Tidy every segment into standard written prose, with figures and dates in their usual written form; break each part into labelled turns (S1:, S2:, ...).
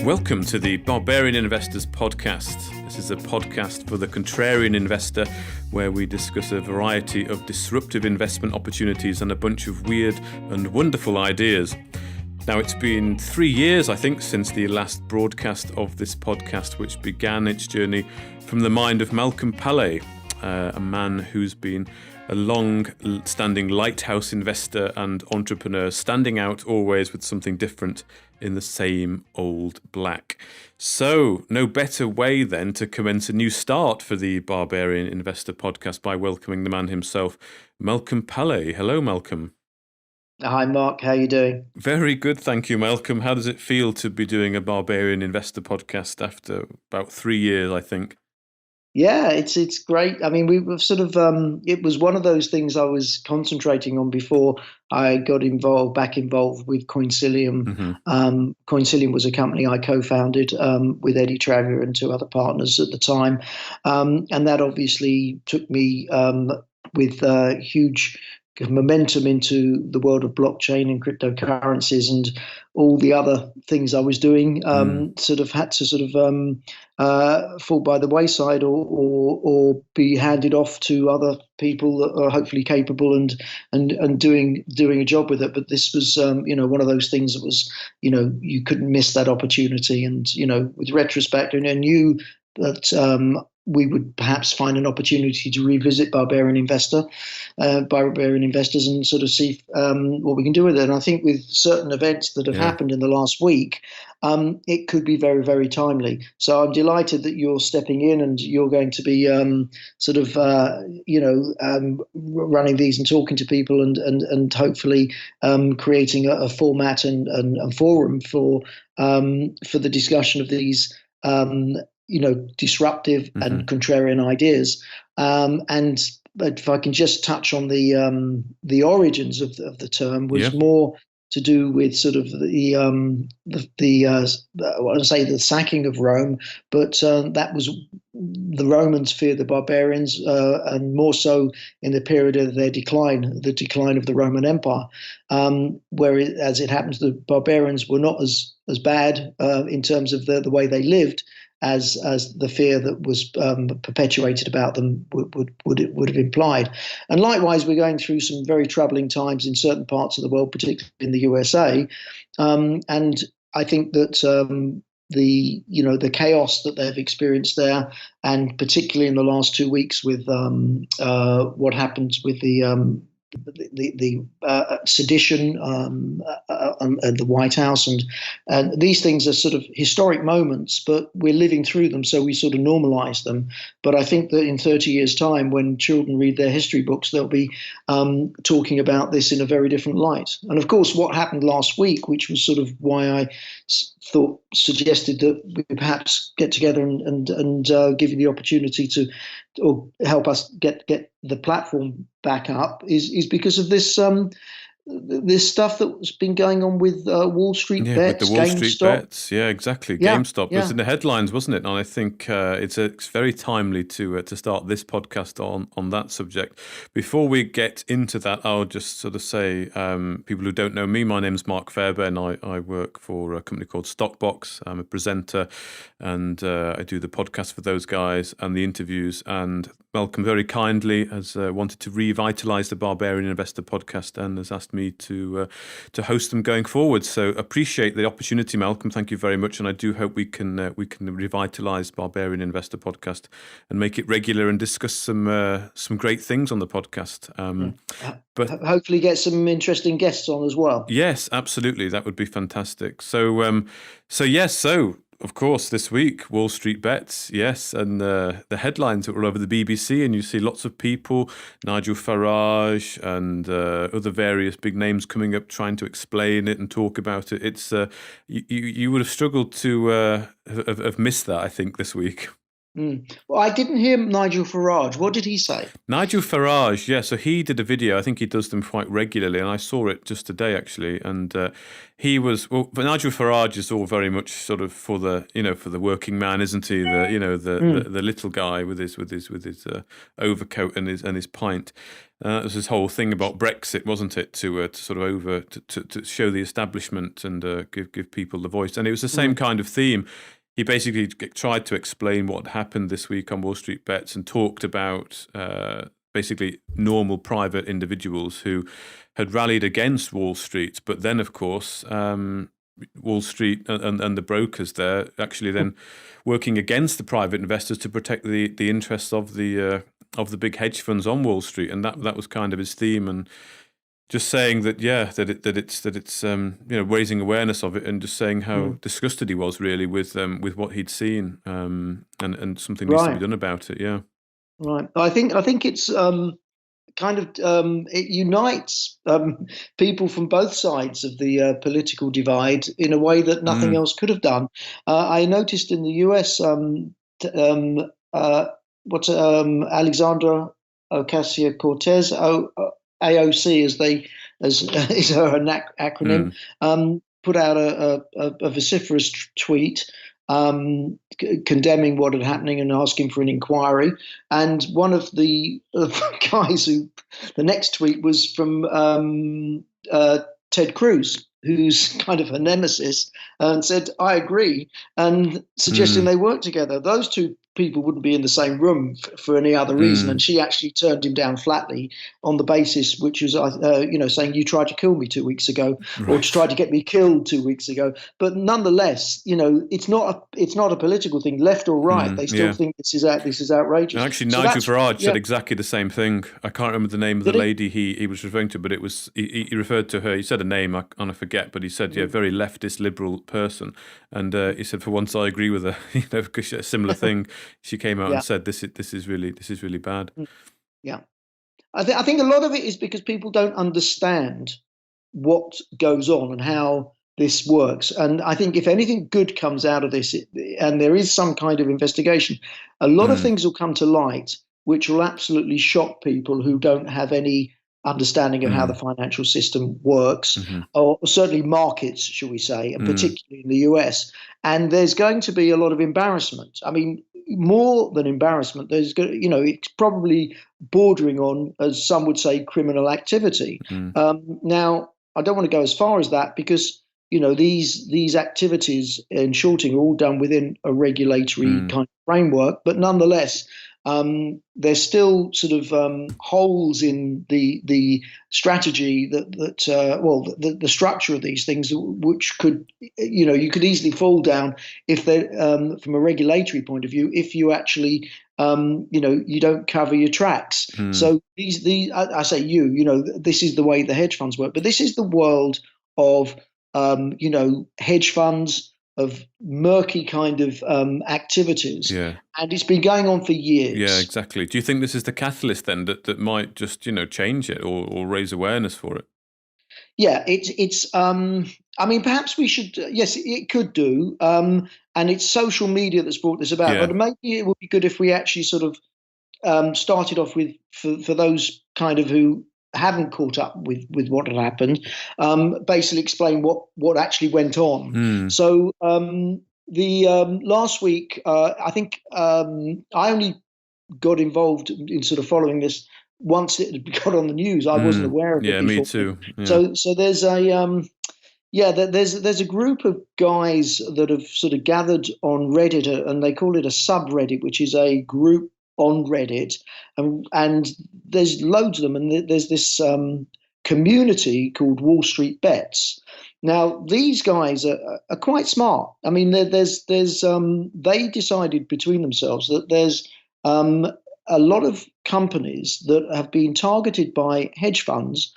S1: Welcome to the Barbarian Investors Podcast. This is a podcast for the contrarian investor where we discuss a variety of disruptive investment opportunities and a bunch of weird and wonderful ideas. Now, it's been 3 years, I think, since the last broadcast of this podcast, which began its journey from the mind of Malcolm Palais, a man who's been a long-standing lighthouse investor and entrepreneur, standing out always with something different in the same old black. So, no better way then to commence a new start for the Barbarian Investor Podcast by welcoming the man himself, Malcolm Palais. Hello, Malcolm.
S2: Hi, Mark. How are you doing?
S1: Very good, thank you, Malcolm. How does it feel to be doing a Barbarian Investor Podcast after about 3 years, I think?
S2: Yeah, it's great. I mean, we've sort of it was one of those things I was concentrating on before I got back involved with Coincilium.
S1: Mm-hmm.
S2: Coincilium was a company I co-founded with Eddie Travier and two other partners at the time, and that obviously took me with huge momentum into the world of blockchain and cryptocurrencies, and all the other things I was doing sort of had to fall by the wayside or be handed off to other people that are hopefully capable and doing a job with it. But this was one of those things that was, you couldn't miss that opportunity. And with retrospect, and I knew that we would perhaps find an opportunity to revisit Barbarian Investors, and sort of see what we can do with it. And I think with certain events that have happened in the last week, it could be very, very timely. So I'm delighted that you're stepping in and you're going to be running these and talking to people and hopefully creating a format and forum for the discussion of these disruptive and contrarian ideas. And if I can just touch on the origins of the term, was more to do with sort of the I want to say the sacking of Rome, but that was the Romans feared the barbarians, and more so in the period of their decline, the decline of the Roman Empire, where as it happens, the barbarians were not as bad in terms of the way they lived, as the fear that was perpetuated about them would have implied. And likewise, we're going through some very troubling times in certain parts of the world, particularly in the USA. And I think that the chaos that they've experienced there, and particularly in the last 2 weeks with what happened with the sedition at the White House, and these things are sort of historic moments, but we're living through them, so we sort of normalize them. But I think that in 30 years' time, when children read their history books, they'll be talking about this in a very different light. And of course, what happened last week, which was sort of why I suggested that we perhaps get together and give you the opportunity to, or help us get the platform back up, is because of this stuff that's been going on with Wall Street bets,
S1: with the Wall Street
S2: GameStop.
S1: Bets, exactly. GameStop was in the headlines, wasn't it? And I think it's very timely to start this podcast on that subject. Before we get into that, I'll just sort of say, people who don't know me, my name's Mark Fairbairn. I work for a company called Stockbox. I'm a presenter, and I do the podcast for those guys and the interviews. And Malcolm very kindly has wanted to revitalise the Barbarian Investor Podcast and has asked me to host them going forward. So appreciate the opportunity, Malcolm. Thank you very much, and I do hope we can revitalise Barbarian Investor Podcast and make it regular and discuss some great things on the podcast. But
S2: hopefully get some interesting guests on as well.
S1: Yes, absolutely, that would be fantastic. So of course, this week, Wall Street Bets, yes, and the headlines that were over the BBC, and you see lots of people, Nigel Farage and other various big names coming up trying to explain it and talk about it. It's you would have struggled to have missed that, I think, this week.
S2: Well, I didn't hear Nigel Farage. What did he say?
S1: Nigel Farage, yeah. So he did a video. I think he does them quite regularly, and I saw it just today actually. And he was, well, but Nigel Farage is all very much sort of for the, for the working man, isn't he? The little guy with his overcoat and his pint. It was this whole thing about Brexit, wasn't it? To sort of to show the establishment and give people the voice, and it was the same kind of theme. He basically tried to explain what happened this week on Wall Street Bets and talked about basically normal private individuals who had rallied against Wall Street, but then, of course, Wall Street and the brokers there actually then working against the private investors to protect the interests of the big hedge funds on Wall Street, and that was kind of his theme. And just saying that, it's raising awareness of it, and just saying how disgusted he was really with what he'd seen, and something needs to be done about it. Yeah,
S2: right. I think it's it unites people from both sides of the political divide in a way that nothing else could have done. I noticed in the US, Alexandra Ocasio-Cortez, AOC as is her acronym, put out a vociferous tweet condemning what had happening and asking for an inquiry. And one of the guys the next tweet was from Ted Cruz, who's kind of her nemesis, and said, "I agree," and suggesting they work together. Those two people wouldn't be in the same room for any other reason. And she actually turned him down flatly on the basis, which was, saying you tried to kill me 2 weeks ago, or tried to get me killed 2 weeks ago. But nonetheless, it's not a political thing, left or right. They still think this is outrageous.
S1: And actually, Nigel Farage said exactly the same thing. I can't remember the name of the lady he was referring to, but it was he referred to her. He said a name, I forget, but he said, very leftist liberal person. And he said, for once, I agree with her. Because a similar thing. She came out and said, "This is really bad."
S2: Yeah, I think a lot of it is because people don't understand what goes on and how this works. And I think if anything good comes out of this, and there is some kind of investigation, a lot of things will come to light which will absolutely shock people who don't have any understanding of how the financial system works, or certainly markets, shall we say, and particularly in the US. And there's going to be a lot of embarrassment. I mean, more than embarrassment, it's probably bordering on, as some would say, criminal activity. Now, I don't want to go as far as that, because these activities in shorting are all done within a regulatory kind of framework, but nonetheless, there's still sort of holes in the strategy the structure of these things, which could, you could easily fall down if they, from a regulatory point of view, if you actually, you don't cover your tracks. So I say this is the way the hedge funds work, but this is the world of, hedge funds, of murky kind of activities, and it's been going on for years.
S1: Yeah, exactly. Do you think this is the catalyst then that might just change it or raise awareness for it?
S2: Yeah, it's. I mean, perhaps we should. Yes, it could do. And it's social media that's brought this about. But maybe it would be good if we actually sort of started off with for those kind of who haven't caught up with what had happened, basically explain what actually went on. So the last week, I think I only got involved in sort of following this once it got on the news. I wasn't aware of it before.
S1: Me too.
S2: Yeah. So there's a there's a group of guys that have sort of gathered on Reddit, and they call it a subreddit, which is a group on Reddit, and there's loads of them, and there's this community called Wall Street Bets. Now, these guys are quite smart. I mean, they decided between themselves that there's a lot of companies that have been targeted by hedge funds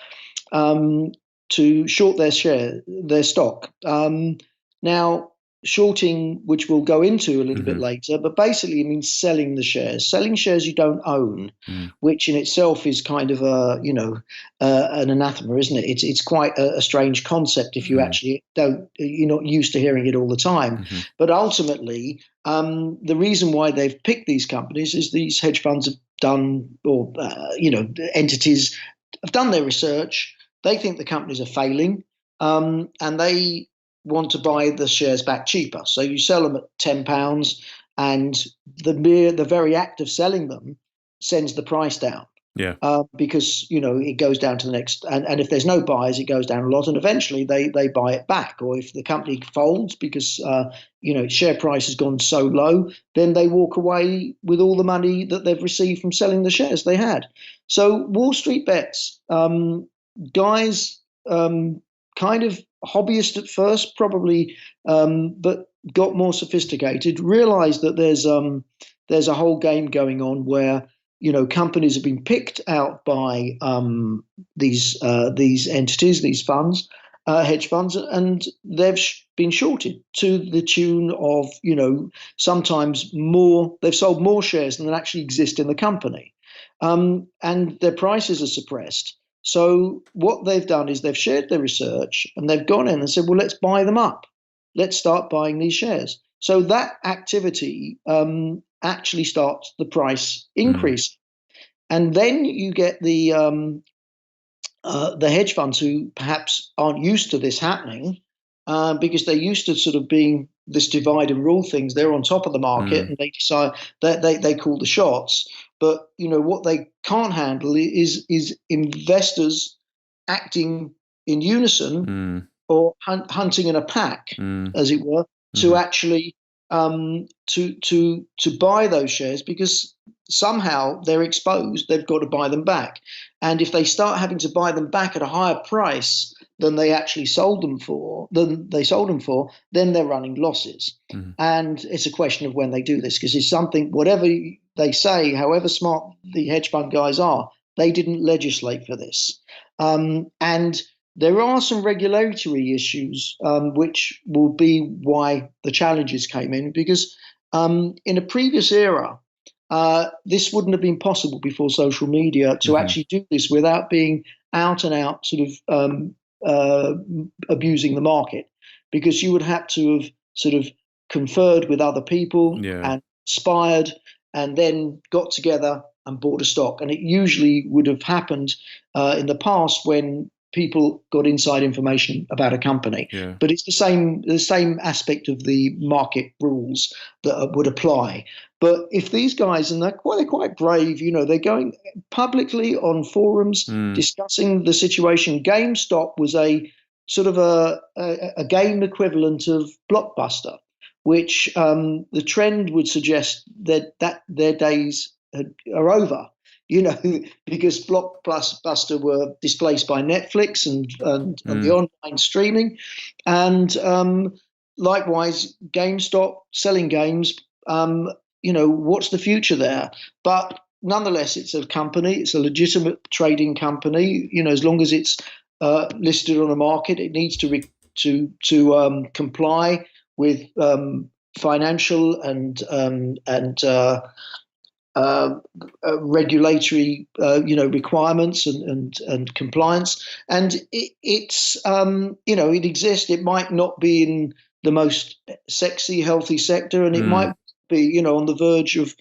S2: to short their stock. Now, shorting, which we'll go into a little bit later, but basically it means selling the shares, selling shares you don't own, which in itself is kind of an anathema, isn't it? It's quite a strange concept if you actually you're not used to hearing it all the time. But ultimately, the reason why they've picked these companies is these hedge funds have done, or entities have done their research. They think the companies are failing, and they want to buy the shares back cheaper. So you sell them at £10, and the very act of selling them sends the price down.
S1: Yeah.
S2: Because it goes down to the next, and if there's no buyers, it goes down a lot, and eventually they buy it back. Or if the company folds because its share price has gone so low, then they walk away with all the money that they've received from selling the shares they had. So Wall Street Bets, guys, kind of hobbyist at first, probably, but got more sophisticated, realized that there's a whole game going on where companies have been picked out by these entities, these funds, hedge funds, and they've been shorted to the tune of sometimes more. They've sold more shares than actually exist in the company, and their prices are suppressed. So what they've done is they've shared their research and they've gone in and said, well, let's buy them up. Let's start buying these shares. So that activity actually starts the price increase. And then you get the hedge funds who perhaps aren't used to this happening because they're used to sort of being this divide and rule things. They're on top of the market and they decide that they call the shots. But what they can't handle is investors acting in unison or hunting in a pack, as it were, to actually to buy those shares, because somehow they're exposed. They've got to buy them back, and if they start having to buy them back at a higher price than they actually sold them for, then they're running losses. And it's a question of when they do this, because it's something, whatever they say, however smart the hedge fund guys are, they didn't legislate for this. And there are some regulatory issues, which will be why the challenges came in, because in a previous era, this wouldn't have been possible before social media to actually do this without being out and out sort of abusing the market, because you would have to have sort of conferred with other people and inspired and then got together and bought a stock. And it usually would have happened in the past when people got inside information about a company. But it's the same aspect of the market rules that would apply. But if these guys, and they're quite brave, they're going publicly on forums discussing the situation. GameStop was a sort of a game equivalent of Blockbuster, which the trend would suggest that their days are over. Because Blockbuster were displaced by Netflix and the online streaming, and likewise GameStop selling games. What's the future there? But nonetheless, it's a company. It's a legitimate trading company. As long as it's listed on a market, it needs to comply with financial and regulatory, requirements and compliance. And it exists. It might not be in the most sexy, healthy sector, and it might be, on the verge of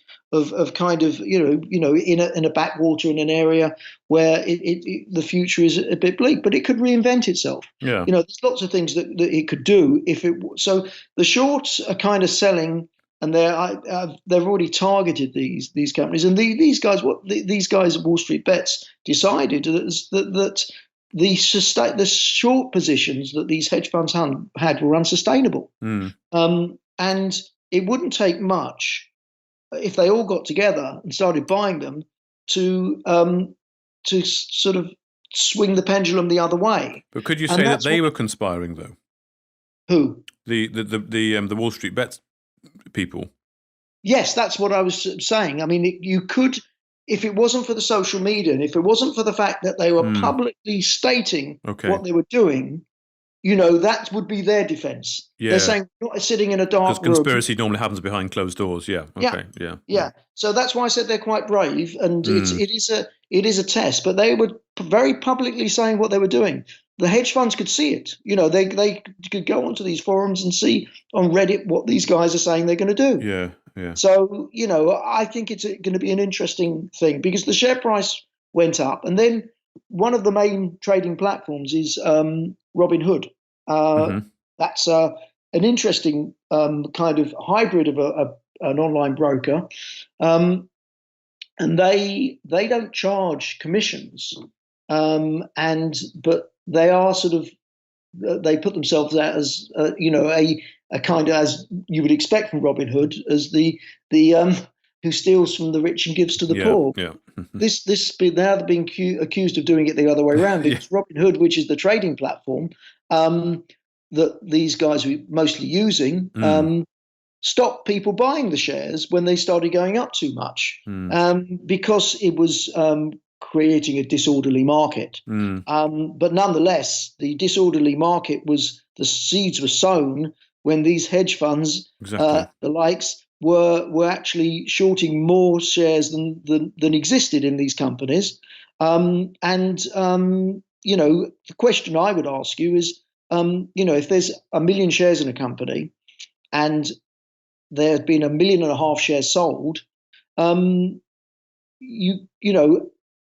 S2: kind of, in a backwater, in an area where the future is a bit bleak, but it could reinvent itself. There's lots of things that it could do if it. So the shorts are kind of selling. And they've already targeted these companies, and these guys at Wall Street Bets decided that the short positions that these hedge funds had were unsustainable, and it wouldn't take much if they all got together and started buying them to sort of swing the pendulum the other way.
S1: But could you say that they were conspiring, though?
S2: Who?
S1: The Wall Street Bets people?
S2: Yes, that's what I was saying. I mean, you could, if it wasn't for the social media, and if it wasn't for the fact that they were publicly stating what they were doing, that would be their defense. They're saying we're not sitting in a dark room.
S1: Because conspiracy normally happens behind closed doors. Yeah. Okay.
S2: Yeah. So that's why I said they're quite brave, and it is a test. But they were very publicly saying what they were doing. The hedge funds could see it. They could go onto these forums and see on Reddit what these guys are saying they're going to do.
S1: Yeah.
S2: So I think it's going to be an interesting thing, because the share price went up, and then one of the main trading platforms is Robinhood. That's an interesting kind of hybrid of an online broker, and they don't charge commissions, but they are sort of they put themselves out as a kind of, as you would expect from Robinhood, as the who steals from the rich and gives to the poor.
S1: Yeah.
S2: This now they're being accused of doing it the other way around, because Robinhood, which is the trading platform that these guys were mostly using, stopped people buying the shares when they started going up too much, because it was creating a disorderly market. But nonetheless, the disorderly market the seeds were sown when these hedge funds, the likes, were actually shorting more shares than existed in these companies. The question I would ask you is, if there's 1 million shares in a company and there have been 1.5 million shares sold,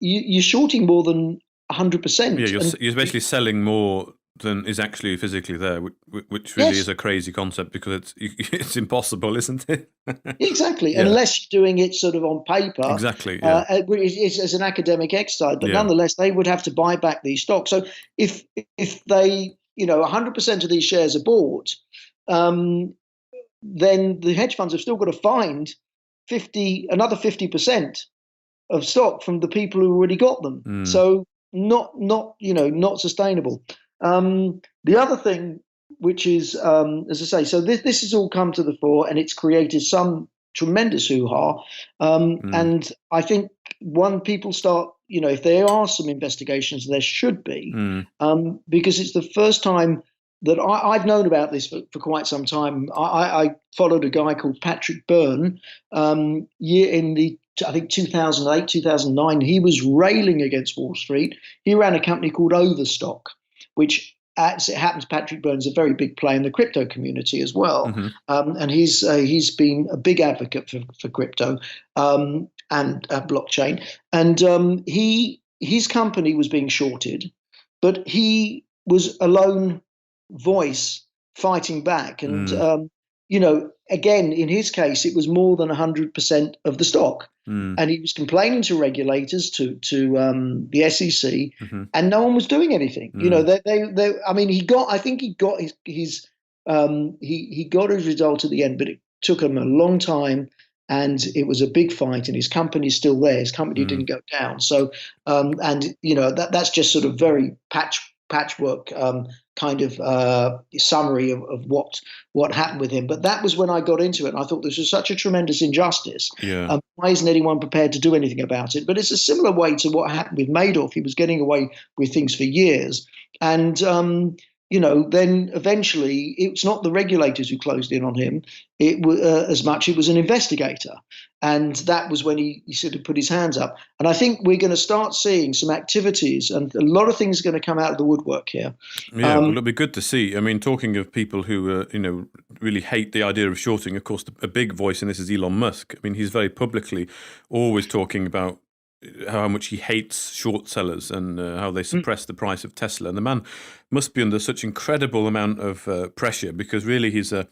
S2: you're shorting more than 100%.
S1: Yeah, you're basically selling more than is actually physically there, which really is a crazy concept, because it's impossible, isn't it?
S2: Exactly, unless you're doing it sort of on paper.
S1: Exactly, yeah.
S2: It's as an academic exercise, but nonetheless, they would have to buy back these stocks. So if they, 100% of these shares are bought, then the hedge funds have still got to find another 50% of stock from the people who already got them. So not sustainable. The other thing, which is, as I say, so this has all come to the fore, and it's created some tremendous hoo-ha. And I think when people start, if there are some investigations, there should be, because it's the first time that I've known about this for quite some time. I followed a guy called Patrick Byrne I think 2008, 2009, he was railing against Wall Street. He ran a company called Overstock, which, as it happens, Patrick Byrne's a very big player in the crypto community as well. And he's been a big advocate for crypto and blockchain. And his company was being shorted, but he was a lone voice fighting back. And, again, in his case, it was more than 100% of the stock. And he was complaining to regulators, to the SEC, and no one was doing anything. He got his result at the end, but it took him a long time, and it was a big fight. And his company's still there. His company didn't go down. So, that's just sort of very patchwork kind of summary of what happened with him. But that was when I got into it, and I thought this was such a tremendous injustice. Why isn't anyone prepared to do anything about it? But it's a similar way to what happened with Madoff. He was getting away with things for years, and then eventually it's not the regulators who closed in on him. It was an investigator, and that was when he sort of put his hands up. And I think we're going to start seeing some activities, and a lot of things are going to come out of the woodwork here.
S1: Yeah, well, it'll be good to see. I mean, talking of people who really hate the idea of shorting, of course, a big voice in this is Elon Musk. I mean, he's very publicly always talking about how much he hates short sellers and how they suppress the price of Tesla. And the man must be under such incredible amount of pressure, because really he's an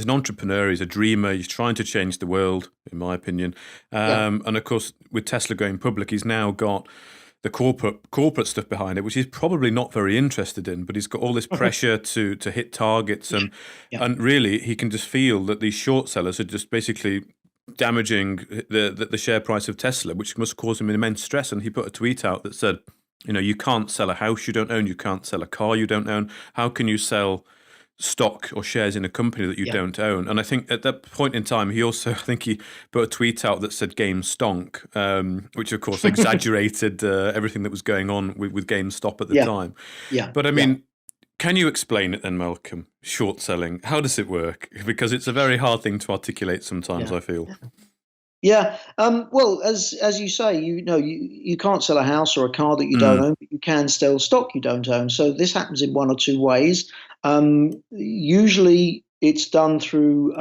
S1: entrepreneur, he's a dreamer, he's trying to change the world, in my opinion. And of course, with Tesla going public, he's now got the corporate stuff behind it, which he's probably not very interested in, but he's got all this pressure to hit targets. And really, he can just feel that these short sellers are just basically damaging the share price of Tesla, which must cause him immense stress. And he put a tweet out that said, you can't sell a house you don't own, you can't sell a car you don't own. How can you sell stock or shares in a company that you don't own? And I think at that point in time, he put a tweet out that said "Game Stonk," which of course exaggerated everything that was going on with GameStop at the time. But I mean, Can you explain it then, Malcolm? Short selling. How does it work? Because it's a very hard thing to articulate sometimes, I feel.
S2: Yeah. Well, as you say, you can't sell a house or a car that you don't own, but you can sell stock you don't own. So this happens in one or two ways. Usually, it's done through.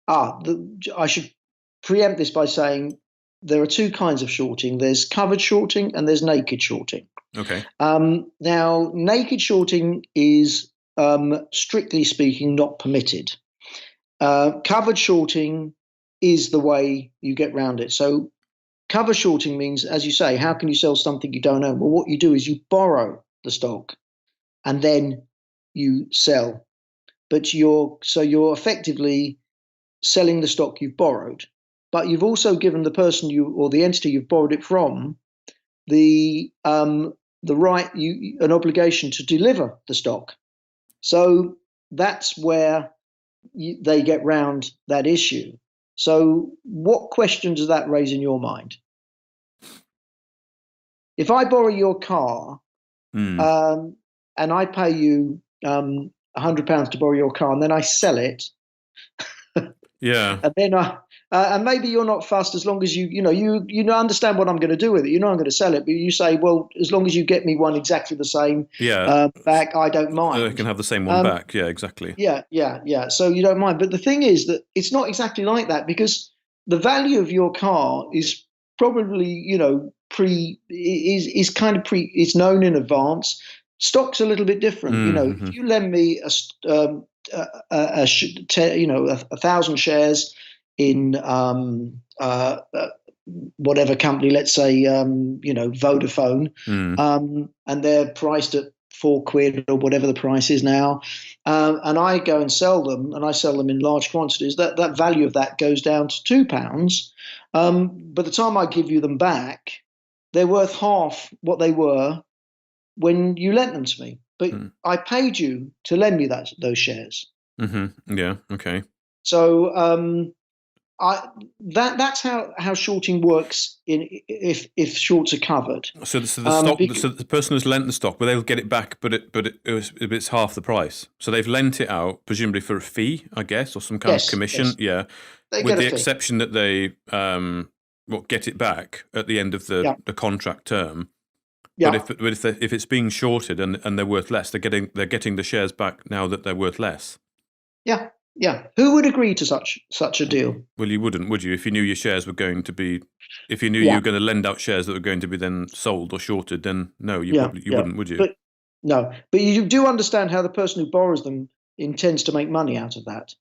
S2: I should preempt this by saying there are two kinds of shorting. There's covered shorting and there's naked shorting.
S1: Okay.
S2: Now, naked shorting is, strictly speaking, not permitted. Covered shorting is the way you get round it. So cover shorting means, as you say, how can you sell something you don't own? Well, what you do is you borrow the stock and then you sell. But you're effectively selling the stock you've borrowed, but you've also given the person or the entity you've borrowed it from the right, an obligation to deliver the stock. So that's where they get round that issue. So what question does that raise in your mind? If I borrow your car and I pay you £100 to borrow your car, and then I sell it,
S1: yeah,
S2: and then and maybe you're not fussed as long as you understand what I'm going to do with it. You know I'm going to sell it, but you say, well, as long as you get me one exactly the same back, I don't mind.
S1: I can have the same one back. Yeah, exactly.
S2: Yeah. So you don't mind. But the thing is that it's not exactly like that, because the value of your car is probably, it's known in advance. Stock's a little bit different. If you lend me 1,000 shares in whatever company, let's say Vodafone, and they're priced at £4 or whatever the price is now, and I go and sell them, and I sell them in large quantities, that value of that goes down to £2. By the time I give you them back, they're worth half what they were when you lent them to me. But I paid you to lend me those shares.
S1: Yeah. Okay.
S2: So that's how shorting works if shorts are covered.
S1: So the stock, so the person who's lent the stock, well, they'll get it back, but it's half the price. So they've lent it out presumably for a fee, I guess, or some kind of commission. Yes. Yeah, with the exception that they get it back at the end of the contract term. Yeah. But if it's being shorted and they're worth less, they're getting the shares back now that they're worth less. Yeah.
S2: Yeah, who would agree to such a deal?
S1: Well, you wouldn't, would you? If you knew your shares were going to be, if you knew you were going to lend out shares that were going to be then sold or shorted, then no, you wouldn't, would you?
S2: But you do understand how the person who borrows them intends to make money out of that.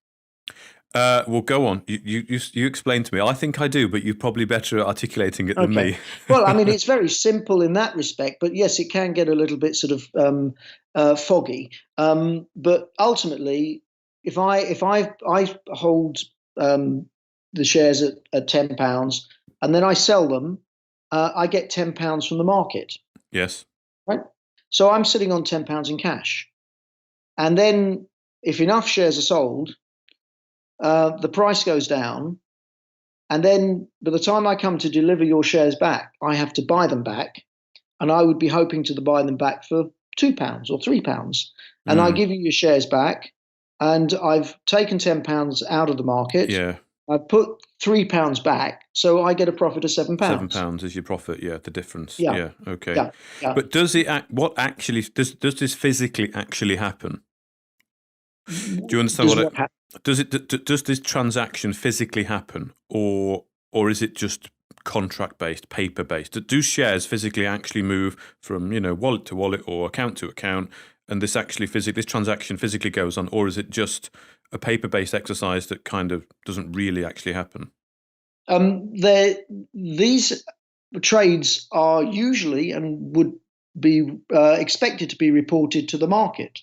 S1: Well, go on. You explain to me. I think I do, but you're probably better at articulating it than me.
S2: Well, I mean, it's very simple in that respect, but yes, it can get a little bit sort of foggy. But ultimately, if I hold the shares at £10 and then I sell them, I get £10 from the market.
S1: Yes.
S2: Right. So I'm sitting on £10 in cash, and then if enough shares are sold, the price goes down, and then by the time I come to deliver your shares back, I have to buy them back, and I would be hoping to buy them back for £2 or £3, and I give you your shares back. And I've taken £10 out of the market. Yeah. I've put £3 back, so I get a profit of £7.
S1: £7 is your profit. Yeah, the difference. Yeah. Okay. Yeah. But does this physically actually happen? Do you understand does this transaction physically happen, or is it just contract based, paper based? Do shares physically actually move from wallet to wallet or account to account? And this transaction physically goes on, or is it just a paper-based exercise that kind of doesn't really actually happen?
S2: These trades are usually and would be expected to be reported to the market.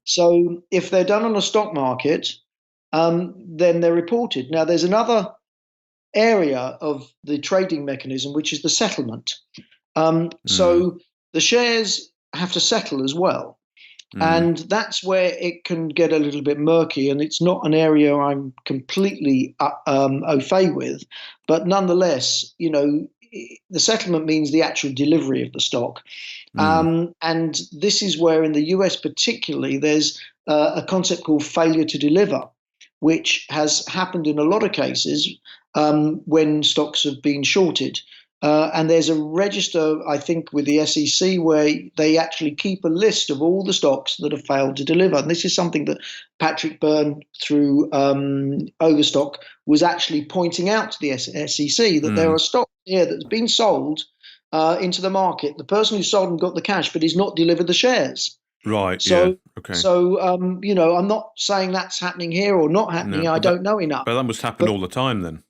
S2: So if they're done on a stock market, then they're reported. Now, there's another area of the trading mechanism, which is the settlement. So the shares have to settle as well. And that's where it can get a little bit murky, and it's not an area I'm completely au fait with. But nonetheless, the settlement means the actual delivery of the stock. And this is where in the US particularly, there's a concept called failure to deliver, which has happened in a lot of cases when stocks have been shorted. And there's a register, I think, with the SEC where they actually keep a list of all the stocks that have failed to deliver. And this is something that Patrick Byrne, through Overstock, was actually pointing out to the SEC, that there are stocks here that's been sold into the market. The person who sold them got the cash, but he's not delivered the shares.
S1: Right.
S2: So,
S1: Okay.
S2: So, I'm not saying that's happening here or not happening. I don't know enough.
S1: But that must happen all the time then.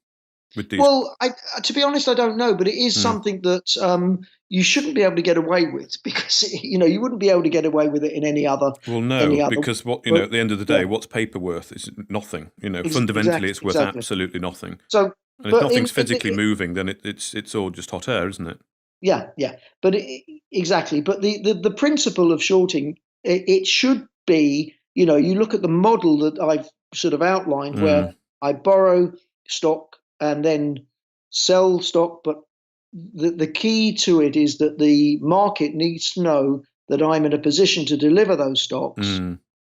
S1: With these.
S2: Well, to be honest, I don't know, but it is something that you shouldn't be able to get away with, because you wouldn't be able to get away with it in any other.
S1: Well, no, because at the end of the day, what's paper worth? It's nothing. Fundamentally, it's worth absolutely nothing. So, and if nothing's physically moving, then it's all just hot air, isn't it?
S2: Yeah, but exactly. But the principle of shorting, it should be, you look at the model that I've sort of outlined, where I borrow stock and then sell stock. But the key to it is that the market needs to know that I'm in a position to deliver those stocks.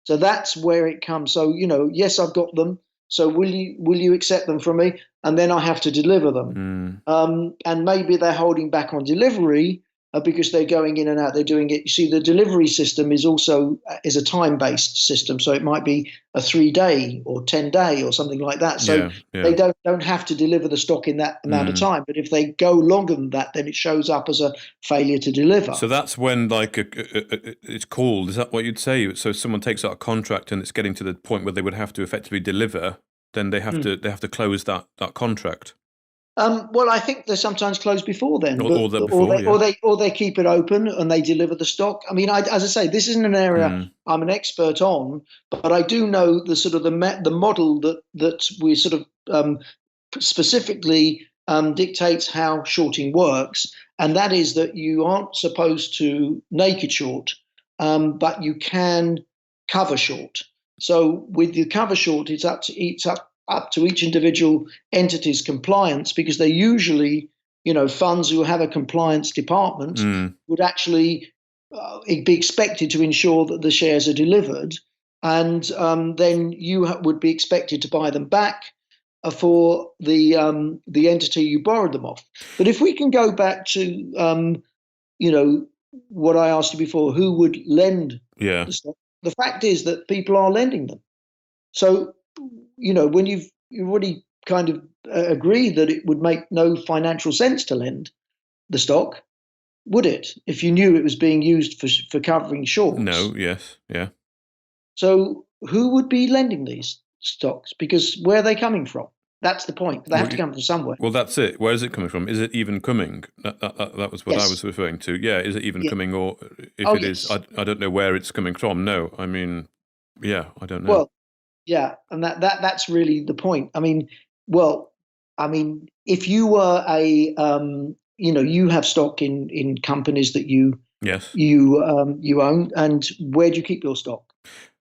S2: So that's where it comes. So, yes, I've got them. So will you accept them from me? And then I have to deliver them. And maybe they're holding back on delivery because they're going in and out. They're doing it. You see, the delivery system is a time-based system. So it might be a 3-day or 10-day or something like that. So they don't have to deliver the stock in that amount of time. But if they go longer than that, then it shows up as a failure to deliver.
S1: So that's when it's called. Is that what you'd say? So if someone takes out a contract and it's getting to the point where they would have to effectively deliver, then they have to close that contract.
S2: Well, I think they're sometimes closed before then,
S1: or
S2: they keep it open and they deliver the stock. I mean, as I say, this isn't an area I'm an expert on, but I do know the sort of the model that we sort of specifically dictates how shorting works, and that is that you aren't supposed to naked short, but you can cover short. So with the cover short, it's up to each individual entity's compliance, because they usually, funds who have a compliance department would actually be expected to ensure that the shares are delivered, and then you would be expected to buy them back for the entity you borrowed them off. But if we can go back to what I asked you before, who would lend the stock? The fact is that people are lending them. So, when you've already kind of agreed that it would make no financial sense to lend the stock, would it, if you knew it was being used for covering shorts?
S1: No, yes, yeah.
S2: So who would be lending these stocks? Because where are they coming from? That's the point. They have to come from somewhere.
S1: Well, that's it. Where is it coming from? Is it even coming? That was what I was referring to. Yeah, is it even coming? Or if it is, I don't know where it's coming from. No, I mean, I don't know.
S2: Well, yeah, and that's really the point. I mean, if you were you have stock in companies that you own, and where do you keep your stock?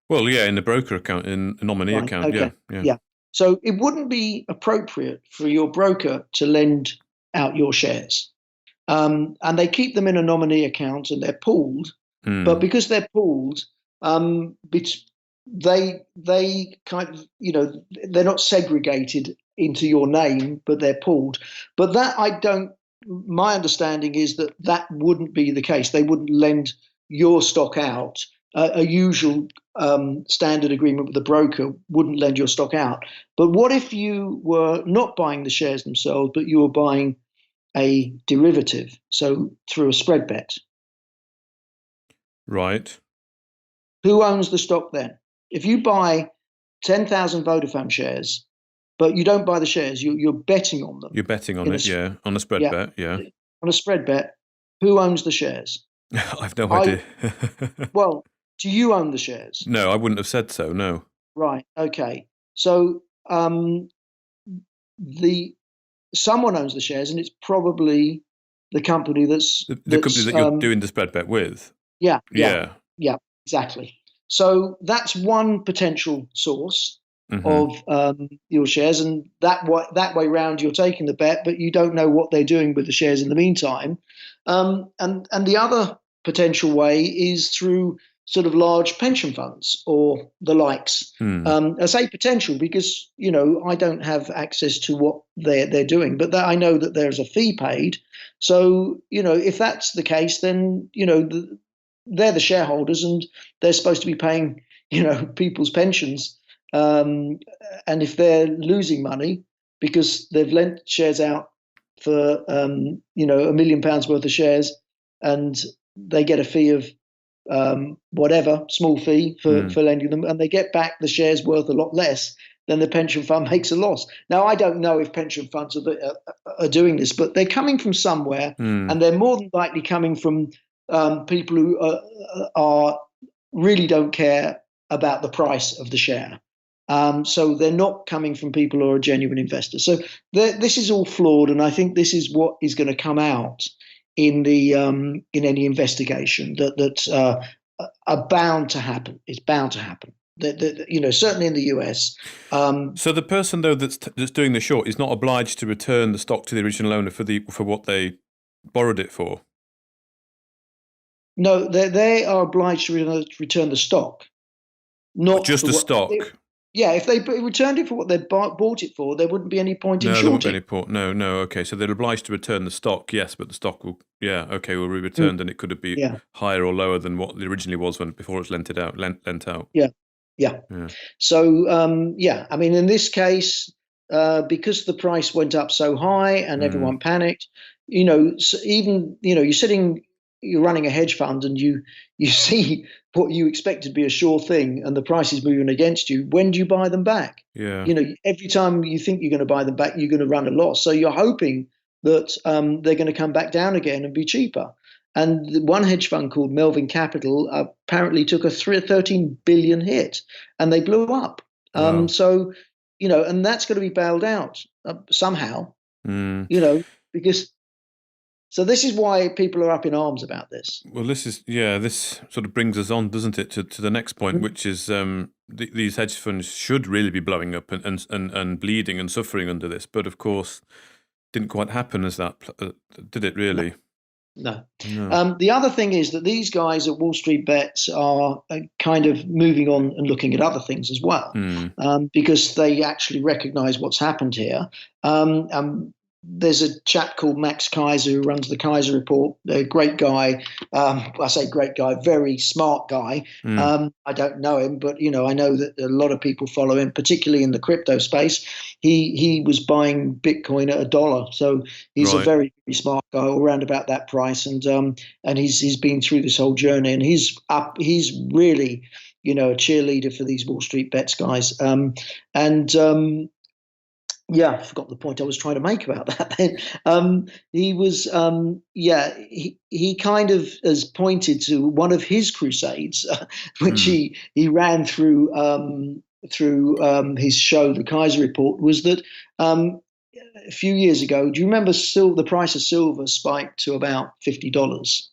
S1: Well, in the broker account, in a nominee account.
S2: Okay. Yeah. So it wouldn't be appropriate for your broker to lend out your shares, and they keep them in a nominee account and they're pooled. But because they're pooled, they kind of, they're not segregated into your name, but they're pooled. But my understanding is that wouldn't be the case. They wouldn't lend your stock out. A usual standard agreement with the broker wouldn't lend your stock out. But what if you were not buying the shares themselves, but you were buying a derivative, so through a spread bet?
S1: Right.
S2: Who owns the stock then? If you buy 10,000 Vodafone shares, but you don't buy the shares, you're betting on them.
S1: You're betting on it, on a spread bet,
S2: On a spread bet, who owns the shares?
S1: I've no idea.
S2: Well, do you own the shares?
S1: No, I wouldn't have said so, no.
S2: Right, okay. So someone owns the shares, and it's probably the company that's...
S1: The company that you're doing the spread bet with?
S2: Yeah, exactly. So that's one potential source. of your shares, and that way round you're taking the bet, but you don't know what they're doing with the shares in the meantime. And the other potential way is through sort of large pension funds or the likes. I say potential because I don't have access to what they're doing, but I know that there's a fee paid. So if that's the case, then they're the shareholders and they're supposed to be paying people's pensions. And if they're losing money because they've lent shares out for £1 million worth of shares, and they get a fee of whatever small fee for lending them, and they get back the shares worth a lot less, then the pension fund makes a loss. Now, I don't know if pension funds are doing this, but they're coming from somewhere, and they're more than likely coming from people who are really don't care about the price of the share. So they're not coming from people who are genuine investors. So this is all flawed, and I think this is what is going to come out in any investigation that are bound to happen. It's bound to happen. Certainly in the US.
S1: So the person though that's doing the short is not obliged to return the stock to the original owner for what they borrowed it for.
S2: No, they are obliged to return the stock, not
S1: just the stock.
S2: If they returned it for what they bought it for, there wouldn't be any point in shorting.
S1: There wouldn't be any point. No. Okay, so they're obliged to return the stock, yes, but the stock will be returned, and it could be higher or lower than what it originally was before it was lent out.
S2: Yeah. So, I mean, in this case, because the price went up so high and everyone panicked, you're running a hedge fund and you see what you expect to be a sure thing and the price is moving against you. When do you buy them back?
S1: Yeah.
S2: Every time you think you're going to buy them back, you're going to run a loss. So you're hoping that they're going to come back down again and be cheaper. And one hedge fund called Melvin Capital apparently took a 13 billion hit and they blew up.
S1: Wow.
S2: So, and that's going to be bailed out somehow, because. So this is why people are up in arms about this.
S1: Well, this sort of brings us on, doesn't it, to the next point, which is these hedge funds should really be blowing up and bleeding and suffering under this. But of course, didn't quite happen as that, did it really?
S2: No. The other thing is that these guys at Wall Street Bets are kind of moving on and looking at other things as well, because they actually recognize what's happened here. There's a chap called Max Kaiser who runs the Kaiser Report, a great guy. I say great guy, very smart guy. I don't know him, but I know that a lot of people follow him, particularly in the crypto space. He was buying Bitcoin at $1, so he's a very, very smart guy all around about that price, and he's been through this whole journey, and he's really a cheerleader for these Wall Street Bets guys, I forgot the point I was trying to make about that then. He was, he kind of has pointed to one of his crusades, which he ran through his show, The Kaiser Report, was that a few years ago, do you remember the price of silver spiked to about $50?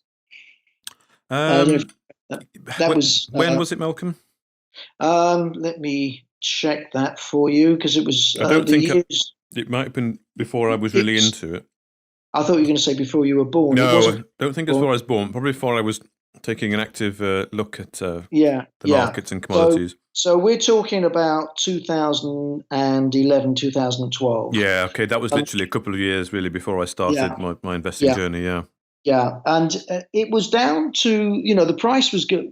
S1: When was it, Malcolm?
S2: Let me check that for you, because it was.
S1: I don't think it might have been before I was really into it.
S2: I thought you were going to say before you were born.
S1: No, I don't think it's before I was born. Probably before I was taking an active look at the markets and commodities.
S2: So we're talking about 2011, 2012.
S1: Yeah, okay, that was literally a couple of years really before I started my investing journey.
S2: Yeah, and it was down to the price was good.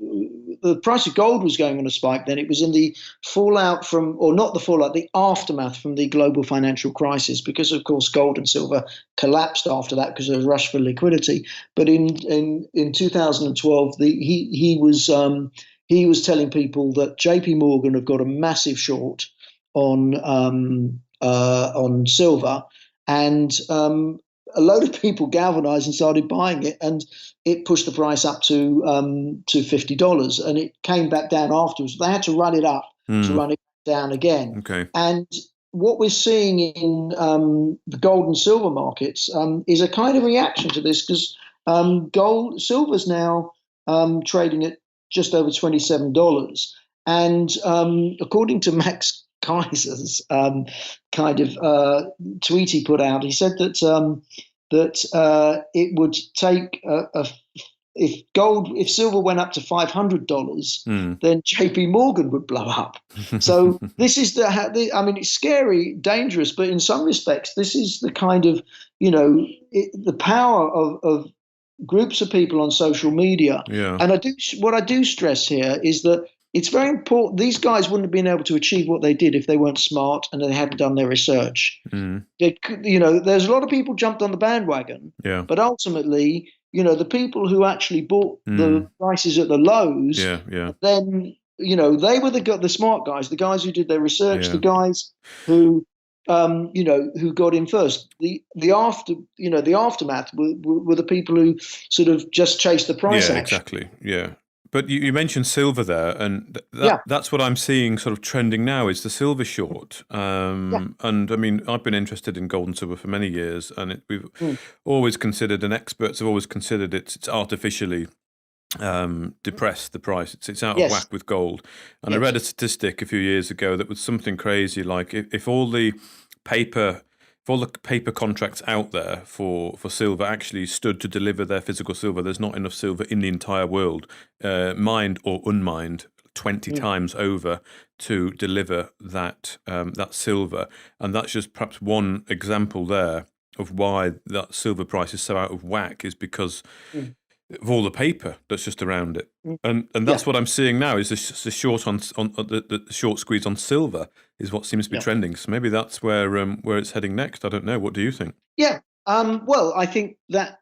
S2: The price of gold was going on a spike then. It was in the fallout the aftermath from the global financial crisis, because of course gold and silver collapsed after that because there was a rush for liquidity. But in 2012, he was telling people that JP Morgan have got a massive short on silver, and a load of people galvanized and started buying it, and it pushed the price up to $50, and it came back down afterwards. They had to run it up to run it down again.
S1: Okay.
S2: And what we're seeing in the gold and silver markets is a kind of reaction to this, because silver's now trading at just over $27, and according to Max Kaiser's kind of tweet he put out. He said that it would take if silver went up to $500, then J.P. Morgan would blow up. So this is I mean, it's scary, dangerous, but in some respects, this is the kind of, the power of groups of people on social media.
S1: Yeah.
S2: And what I do stress here is that it's very important. These guys wouldn't have been able to achieve what they did if they weren't smart and they hadn't done their research. There's a lot of people jumped on the bandwagon, but ultimately, the people who actually bought the prices at the lows, then, they were the smart guys, the guys who did their research, the guys who got in first. The aftermath were the people who sort of just chased the price action.
S1: Exactly. Yeah. But you mentioned silver there, and that's what I'm seeing sort of trending now is the silver short. And I mean, I've been interested in gold and silver for many years, and we've always considered, and experts have always considered it's artificially depressed, the price. It's out of whack with gold. And I read a statistic a few years ago that was something crazy, like if all the paper contracts out there for silver actually stood to deliver their physical silver, there's not enough silver in the entire world, mined or unmined, 20 times over to deliver that silver. And that's just perhaps one example there of why that silver price is so out of whack, is because of all the paper that's just around it. And that's what I'm seeing now is the short on the short squeeze on silver is what seems to be trending. So maybe that's where it's heading next. I don't know. What do you think?
S2: Yeah. Well, I think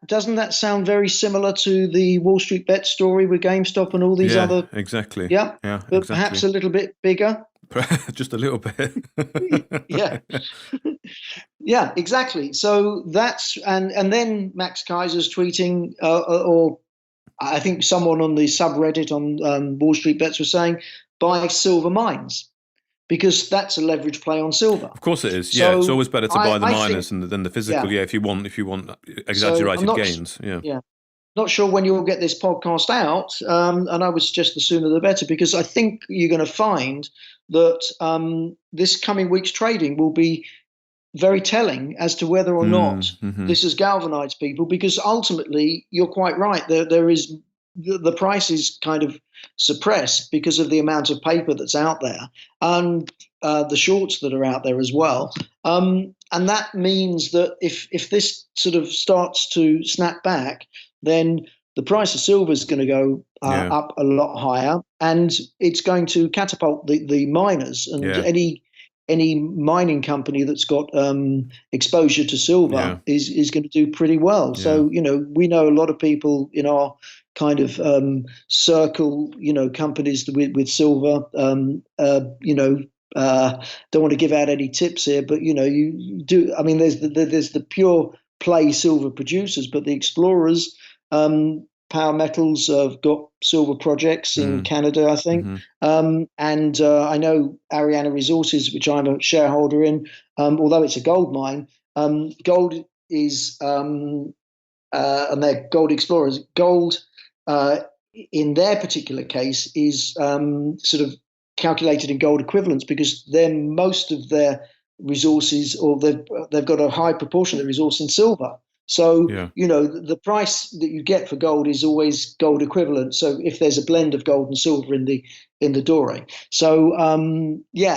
S2: doesn't that sound very similar to the Wall Street Bet story with GameStop and all these other?
S1: Exactly.
S2: Yeah.
S1: Yeah.
S2: But
S1: exactly.
S2: perhaps a little bit bigger.
S1: Just a little bit.
S2: Yeah. Yeah, exactly. So that's and then Max Kaiser's tweeting, or I think someone on the subreddit on Wall Street Bets was saying, buy silver mines, because that's a leverage play on silver.
S1: Of course it is.
S2: So
S1: yeah, it's always better to buy the miners than the physical. Yeah, if you want exaggerated gains. Yeah.
S2: Not sure when you'll get this podcast out, and I would suggest the sooner the better, because I think you're going to find that this coming week's trading will be very telling as to whether or not this has galvanized people, because ultimately you're quite right. There is the price is kind of suppressed because of the amount of paper that's out there and the shorts that are out there as well. And that means that if this sort of starts to snap back, then the price of silver is going to go up a lot higher, and it's going to catapult the miners and any mining company that's got exposure to silver is going to do pretty well. So, we know a lot of people in our kind of circle, companies with silver, don't want to give out any tips here, but, you do. I mean, there's the pure play silver producers, but the explorers, Power Metals have got silver projects in Canada, I think. And I know Ariana Resources, which I'm a shareholder in, although it's a gold mine, gold is, and they're gold explorers, gold in their particular case is sort of calculated in gold equivalents, because then most of their resources, or they've got a high proportion of the resource in silver. So, the price that you get for gold is always gold equivalent. So if there's a blend of gold and silver in the doré. So,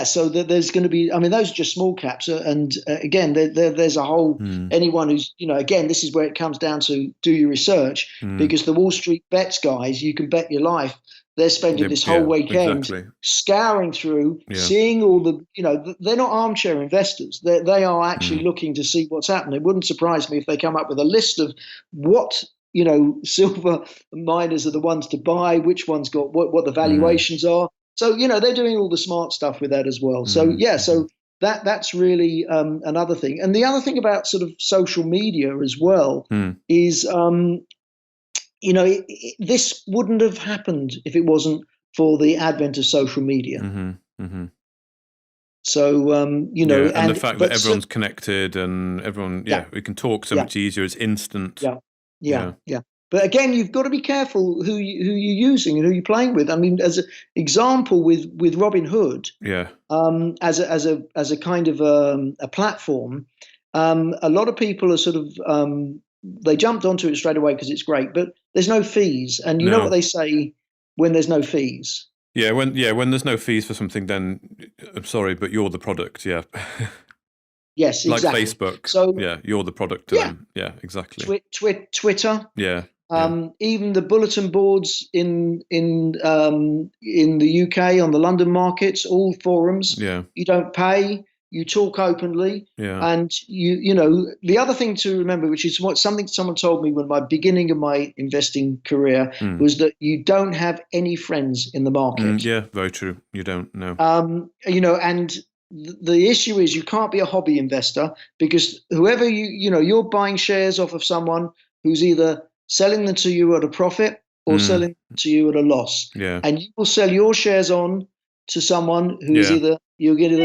S2: so there's going to be, I mean, those are just small caps. And again, there's a whole, anyone who's, again, this is where it comes down to do your research, because the Wall Street Bets guys, you can bet your life, they're spending this whole weekend scouring through, seeing all the, they're not armchair investors. They are actually looking to see what's happening. It wouldn't surprise me if they come up with a list of what, silver miners are the ones to buy, which one's got what the valuations are. So, they're doing all the smart stuff with that as well. So, so that's really another thing. And the other thing about sort of social media as well is, this wouldn't have happened if it wasn't for the advent of social media. So, and
S1: the fact that everyone's connected and everyone, we can talk so much easier. It's instant.
S2: Yeah. But again, you've got to be careful who you're using and who you're playing with. I mean, as an example, with Robinhood, as a kind of a platform, a lot of people are sort of they jumped onto it straight away because it's great, but there's no fees, and you know what they say when there's no fees.
S1: Yeah, when there's no fees for something, then I'm sorry, but you're the product. Yeah.
S2: Yes, exactly.
S1: Like Facebook.
S2: So
S1: yeah, you're the product to them. Yeah, exactly.
S2: Twitter.
S1: Yeah.
S2: Even the bulletin boards in the UK on the London markets, all forums.
S1: Yeah.
S2: You don't pay. You talk openly.
S1: Yeah.
S2: And you know the other thing to remember, which is something someone told me when my beginning of my investing career, was that you don't have any friends in the market.
S1: Yeah, very true. You don't know.
S2: You know, and the issue is you can't be a hobby investor, because whoever you're buying shares off of someone who's either selling them to you at a profit or selling them to you at a loss.
S1: Yeah.
S2: And you will sell your shares on to someone who is either you're going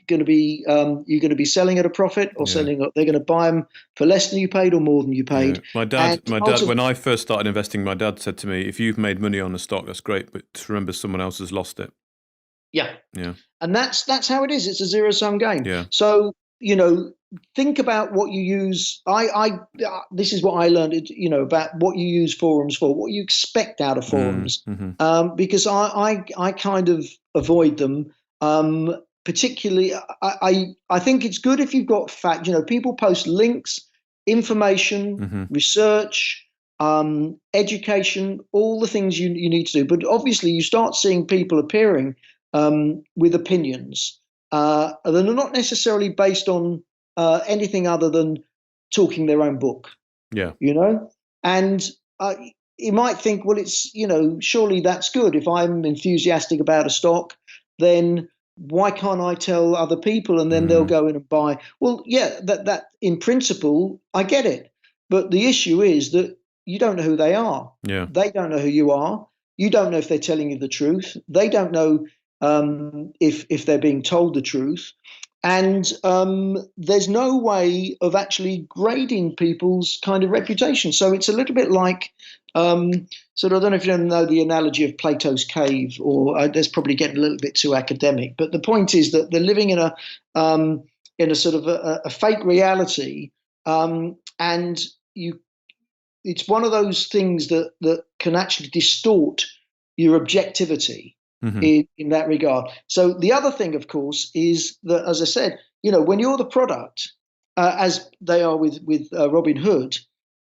S2: to be selling at a profit, or they're going to buy them for less than you paid or more than you paid.
S1: Yeah. My dad, when I first started investing, my dad said to me, "If you've made money on a stock, that's great, but remember, someone else has lost it."
S2: Yeah.
S1: Yeah.
S2: And that's how it is. It's a zero-sum game.
S1: Yeah.
S2: So, think about what you use. This is what I learned, about what you use forums for, what you expect out of forums, because I kind of avoid them. Particularly, I think it's good if you've got fact. People post links, information, research, education, all the things you need to do. But obviously, you start seeing people appearing with opinions that are not necessarily based on anything other than talking their own book.
S1: Yeah.
S2: And you might think, well, it's, surely that's good. If I'm enthusiastic about a stock, then why can't I tell other people and then they'll go in and buy? Well, yeah, that in principle, I get it. But the issue is that you don't know who they are.
S1: Yeah.
S2: They don't know who you are. You don't know if they're telling you the truth. They don't know if they're being told the truth. And there's no way of actually grading people's kind of reputation. So it's a little bit like, sort of, I don't know if you know the analogy of Plato's cave, or that's probably getting a little bit too academic. But the point is that they're living in a sort of a fake reality, and it's one of those things that can actually distort your objectivity. In that regard. So the other thing, of course, is that, as I said, when you're the product, as they are with Robinhood,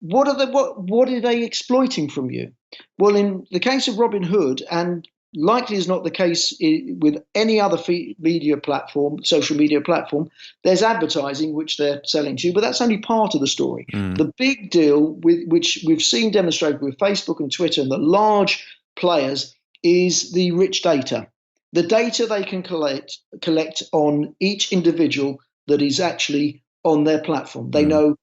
S2: what are they exploiting from you? Well, in the case of Robinhood, and likely is not the case with any other media platform, social media platform, there's advertising which they're selling to you, but that's only part of the story. The big deal which we've seen demonstrated with Facebook and Twitter and the large players is the rich data, the data they can collect on each individual that is actually on their platform. They know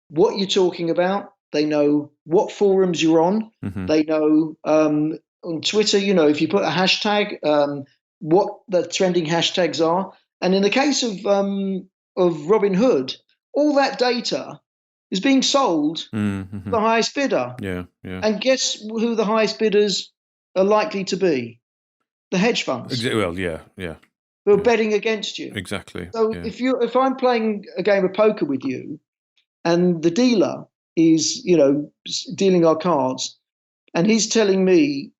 S2: what you're talking about. They know what forums you're on. They know on Twitter, if you put a hashtag, what the trending hashtags are. And in the case of Robinhood, all that data is being sold to the highest bidder.
S1: Yeah.
S2: And guess who the highest bidders are likely to be? The hedge funds.
S1: Well, yeah.
S2: Who are betting against you.
S1: Exactly.
S2: So if I'm playing a game of poker with you, and the dealer is, dealing our cards, and he's telling me,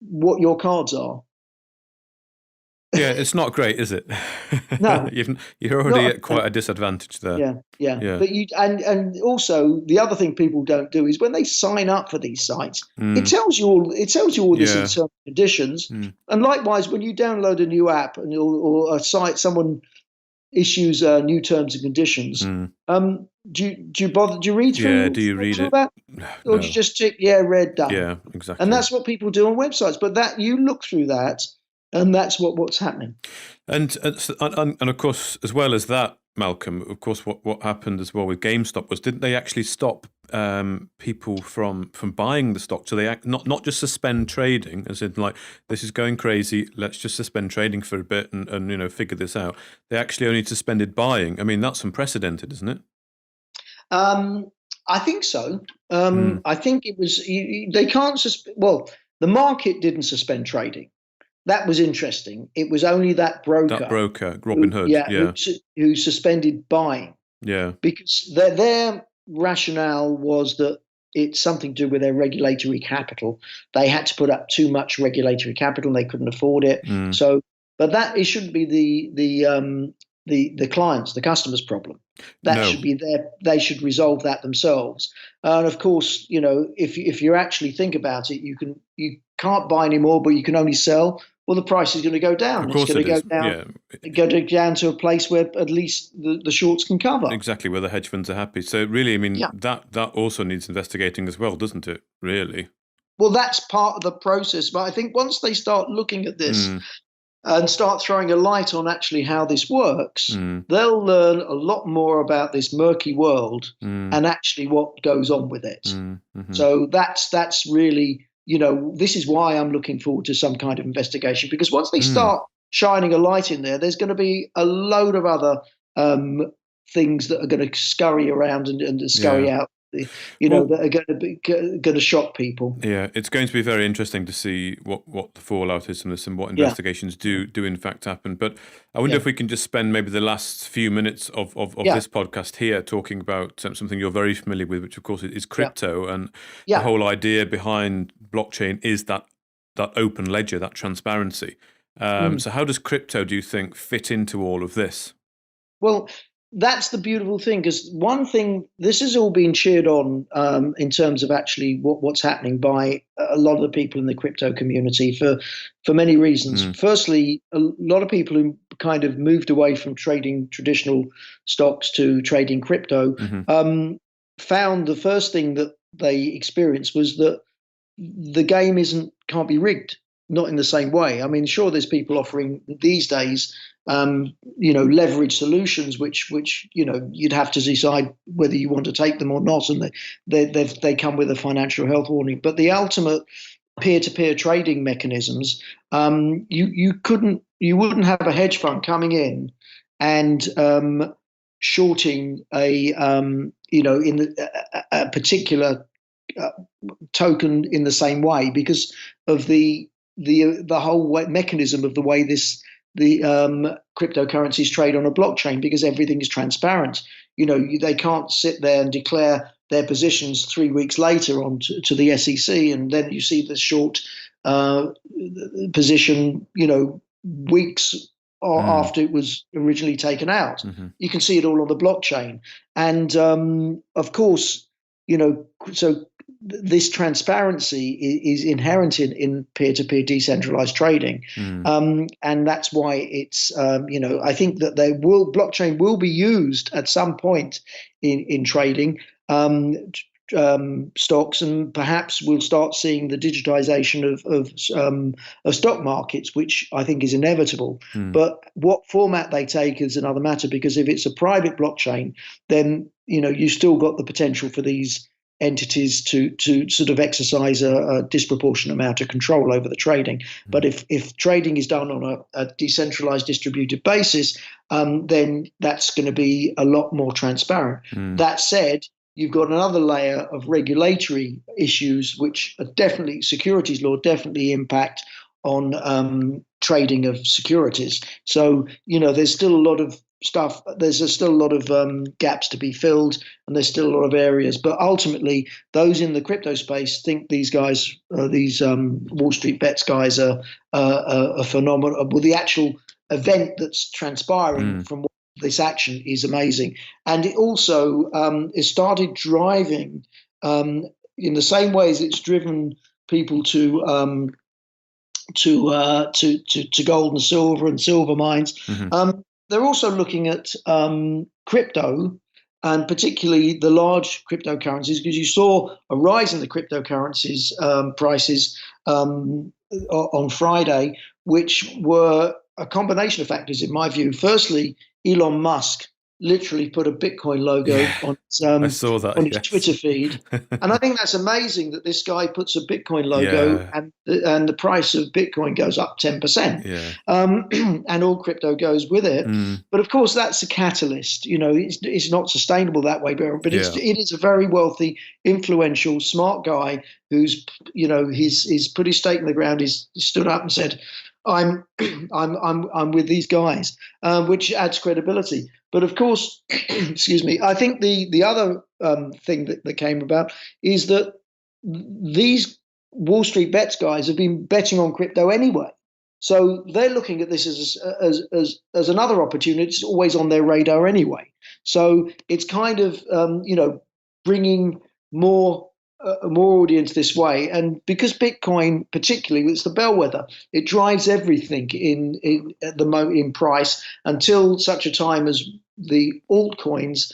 S2: what your cards are.
S1: Yeah, it's not great, is it?
S2: No.
S1: You're already at quite a disadvantage there.
S2: Yeah. But and also the other thing people don't do is when they sign up for these sites, it tells you all this in terms of conditions. And likewise, when you download a new app or a site, someone issues new terms and conditions. Do you read through?
S1: Yeah, do you read it?
S2: That? Or do you just tick, read, done?
S1: Yeah, exactly.
S2: And that's what people do on websites. But that you look through that, and that's what's happening.
S1: And of course, as well as that, Malcolm, of course, what happened as well with GameStop was, didn't they actually stop people from buying the stock? So they not just suspend trading, as in like, this is going crazy, let's just suspend trading for a bit and figure this out. They actually only suspended buying. I mean, that's unprecedented, isn't it?
S2: I think so. I think it was. They can't well, the market didn't suspend trading. That was interesting. It was only that broker,
S1: Robinhood,
S2: who suspended buying.
S1: Yeah,
S2: because their rationale was that it's something to do with their regulatory capital. They had to put up too much regulatory capital and they couldn't afford it. So, but it shouldn't be the clients, the customers' problem. That should be they should resolve that themselves. And of course, if you actually think about it, you can't buy anymore, but you can only sell. Well, the price is going to go down.
S1: Of course,
S2: it's going to go down.
S1: Yeah.
S2: Go down to a place where at least the shorts can cover.
S1: Exactly, where the hedge funds are happy. So really, I mean, that also needs investigating as well, doesn't it? Really.
S2: Well, that's part of the process. But I think once they start looking at this and start throwing a light on actually how this works, they'll learn a lot more about this murky world and actually what goes on with it. So that's really, this is why I'm looking forward to some kind of investigation, because once they start shining a light in there's going to be a load of other things that are going to scurry around and scurry out. That are going to shock people.
S1: Yeah, it's going to be very interesting to see what the fallout is from this and what investigations do in fact happen. But I wonder if we can just spend maybe the last few minutes of this podcast here talking about something you're very familiar with, which of course is crypto, and the whole idea behind blockchain is that open ledger, that transparency. So how does crypto, do you think, fit into all of this?
S2: Well, that's the beautiful thing, because one thing, this has all been cheered on in terms of actually what's happening by a lot of the people in the crypto community for many reasons. Firstly, a lot of people who kind of moved away from trading traditional stocks to trading crypto found the first thing that they experienced was that the game can't be rigged. Not in the same way. I mean, sure, there's people offering these days, leverage solutions, which you'd have to decide whether you want to take them or not, and they come with a financial health warning. But the ultimate peer-to-peer trading mechanisms, you wouldn't have a hedge fund coming in and shorting a particular token in the same way, because of the whole mechanism of the way the cryptocurrencies trade on a blockchain, because everything is transparent. They can't sit there and declare their positions 3 weeks later to the SEC, and then you see the short position, weeks after it was originally taken out. You can see it all on the blockchain, and of course, so this transparency is inherent in peer-to-peer decentralized trading, and that's why it's I think that blockchain will be used at some point in trading stocks, and perhaps we'll start seeing the digitization of stock markets, which I think is inevitable. But what format they take is another matter, because if it's a private blockchain, then you still got the potential for these entities to sort of exercise a disproportionate amount of control over the trading. But if trading is done on a decentralized distributed basis, then that's going to be a lot more transparent. That said, you've got another layer of regulatory issues, which are definitely, securities law definitely impact on trading of securities. So, there's still a lot of stuff. There's still a lot of gaps to be filled, and there's still a lot of areas. But ultimately, those in the crypto space think these guys, these Wall Street Bets guys, are phenomenal. Well, the actual event that's transpiring from this action is amazing, and it also it started driving in the same way as it's driven people to gold and silver mines. They're also looking at crypto, and particularly the large cryptocurrencies, because you saw a rise in the cryptocurrencies prices on Friday, which were a combination of factors, in my view. Firstly, Elon Musk literally put a Bitcoin logo on
S1: I saw that,
S2: on his
S1: yes.
S2: Twitter feed, and I think that's amazing that this guy puts a Bitcoin logo and the price of Bitcoin goes up 10%, and all crypto goes with it. But of course, that's a catalyst. It's not sustainable that way, but it is a very wealthy, influential, smart guy who's he's put his stake in the ground. He's stood up and said, I'm with these guys, which adds credibility. But of course, excuse me, I think the other thing that came about is that these Wall Street bets guys have been betting on crypto anyway. So they're looking at this as another opportunity. It's always on their radar anyway. So it's kind of bringing more audience this way, and because Bitcoin particularly, it's the bellwether, it drives everything in price until such a time as the altcoins,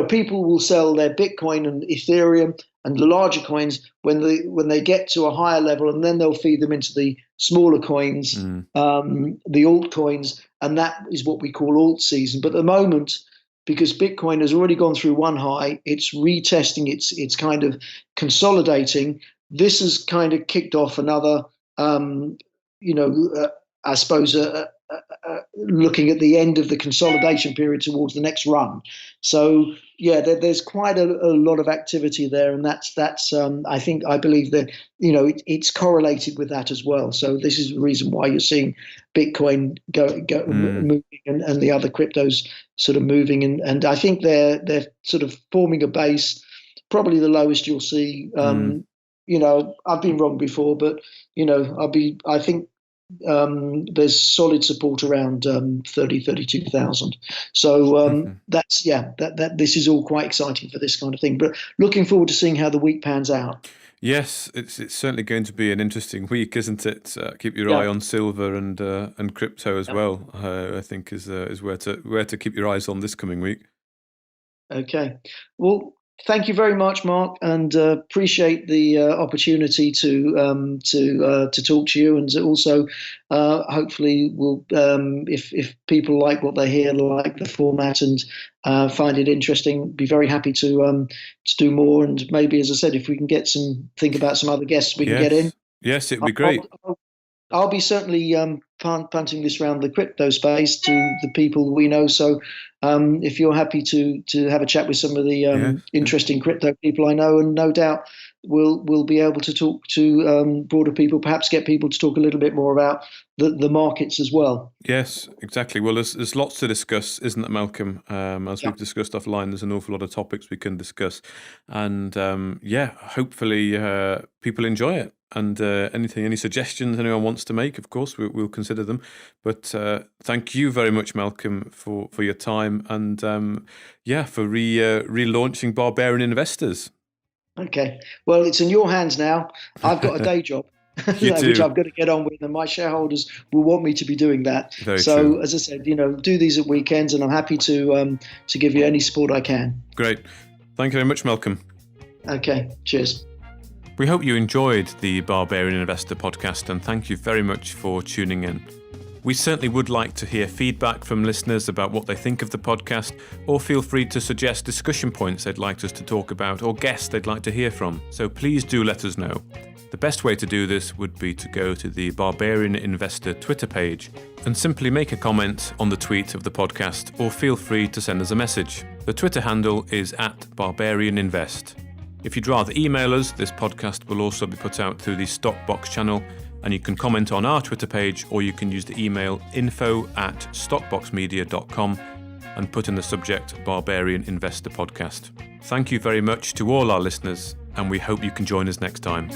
S2: people will sell their Bitcoin and Ethereum and the larger coins when they get to a higher level, and then they'll feed them into the smaller coins, the altcoins, and that is what we call alt season. But at the moment, because Bitcoin has already gone through one high, it's retesting, it's kind of consolidating. This has kind of kicked off another, I suppose, looking at the end of the consolidation period towards the next run. So there's quite a lot of activity there, and that's I believe that it's correlated with that as well. So this is the reason why you're seeing Bitcoin moving and the other cryptos sort of moving, and I think they're sort of forming a base, probably the lowest you'll see. I've been wrong before, but I think there's solid support around 32,000. So that's this is all quite exciting for this kind of thing. But looking forward to seeing how the week pans out.
S1: Yes, it's certainly going to be an interesting week, isn't it? Keep your eye on silver and crypto as well. I think is where to keep your eyes on this coming week. Okay.
S2: Well, thank you very much, Mark, and appreciate the opportunity to talk to you, and also hopefully we'll if people like what they hear, like the format, and find it interesting, be very happy to do more. And maybe, as I said, if we can think about some other guests we can get in.
S1: Yes, it'd be great.
S2: I'll be certainly punting this around the crypto space to the people we know. So if you're happy to have a chat with some of the interesting crypto people I know, and no doubt we'll be able to talk to broader people, perhaps get people to talk a little bit more about the markets as well.
S1: Yes, exactly. Well, there's lots to discuss, isn't there, Malcolm? As we've discussed offline, there's an awful lot of topics we can discuss, and hopefully people enjoy it. And any suggestions anyone wants to make, of course, we'll consider them. But thank you very much, Malcolm, for your time, and for relaunching Barbarian Investors.
S2: Okay. Well, it's in your hands now. I've got a day job, which I've got to get on with, and my shareholders will want me to be doing that.
S1: Very true.
S2: As I said, do these at weekends, and I'm happy to give you any support I can.
S1: Great. Thank you very much, Malcolm.
S2: Okay. Cheers.
S1: We hope you enjoyed the Barbarian Investor Podcast, and thank you very much for tuning in. We certainly would like to hear feedback from listeners about what they think of the podcast, or feel free to suggest discussion points they'd like us to talk about, or guests they'd like to hear from. So please do let us know. The best way to do this would be to go to the Barbarian Investor Twitter page and simply make a comment on the tweet of the podcast, or feel free to send us a message. The Twitter handle is @BarbarianInvest. If you'd rather email us, this podcast will also be put out through the Stockbox channel, and you can comment on our Twitter page, or you can use the email info@stockboxmedia.com and put in the subject Barbarian Investor Podcast. Thank you very much to all our listeners, and we hope you can join us next time.